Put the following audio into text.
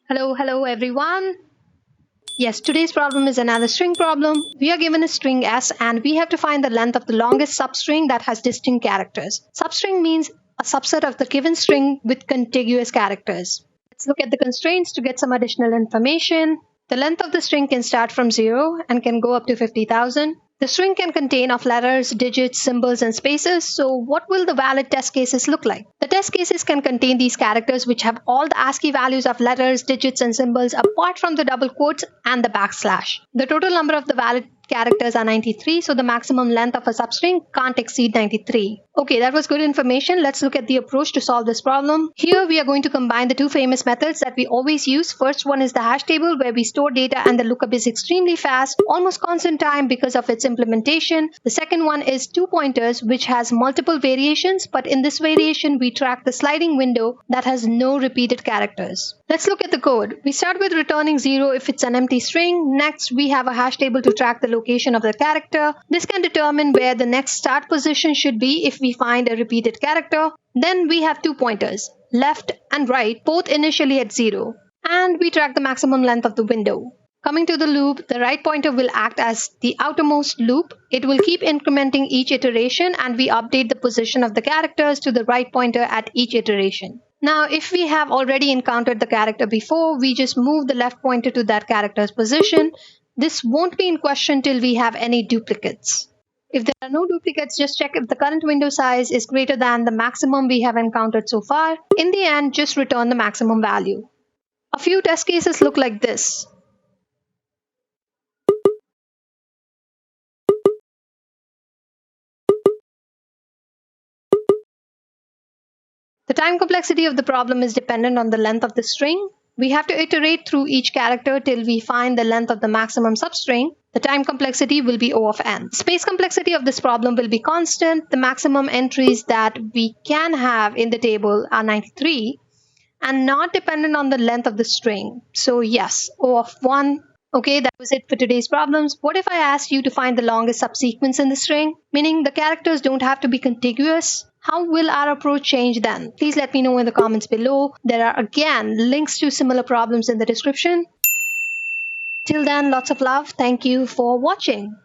Hello everyone. Yes, today's problem is another string problem. We are given a string S and we have to find the length of the longest substring that has distinct characters. Substring means a subset of the given string with contiguous characters. Let's look at the constraints to get some additional information. The length of the string can start from 0 and can go up to 50,000. The string can contain of letters, digits, symbols, and spaces, so what will the valid test cases look like? The test cases can contain these characters which have all the ASCII values of letters, digits, and symbols apart from the double quotes and the backslash. The total number of the valid characters are 93, so the maximum length of a substring can't exceed 93. Okay, that was good information. Let's look at the approach to solve this problem. Here we are going to combine the two famous methods that we always use. First one is the hash table, where we store data and the lookup is extremely fast, almost constant time because of its implementation. The second one is two pointers, which has multiple variations, but in this variation we track the sliding window that has no repeated characters. Let's look at the code. We start with returning 0 if it's an empty string. Next, we have a hash table to track the location of the character. This can determine where the next start position should be if we find a repeated character. Then we have two pointers, left and right, both initially at 0. And we track the maximum length of the window. Coming to the loop, the right pointer will act as the outermost loop. It will keep incrementing each iteration and we update the position of the characters to the right pointer at each iteration. Now, if we have already encountered the character before, we just move the left pointer to that character's position. This won't be in question till we have any duplicates. If there are no duplicates, just check if the current window size is greater than the maximum we have encountered so far. In the end, just return the maximum value. A few test cases look like this. The time complexity of the problem is dependent on the length of the string. We have to iterate through each character till we find the length of the maximum substring. The time complexity will be O of n. Space complexity of this problem will be constant. The maximum entries that we can have in the table are 93 and not dependent on the length of the string. So yes, O of 1. Okay, that was it for today's problems. What if I asked you to find the longest subsequence in the string? Meaning the characters don't have to be contiguous. How will our approach change then? Please let me know in the comments below. There are again links to similar problems in the description. Till then, lots of love. Thank you for watching.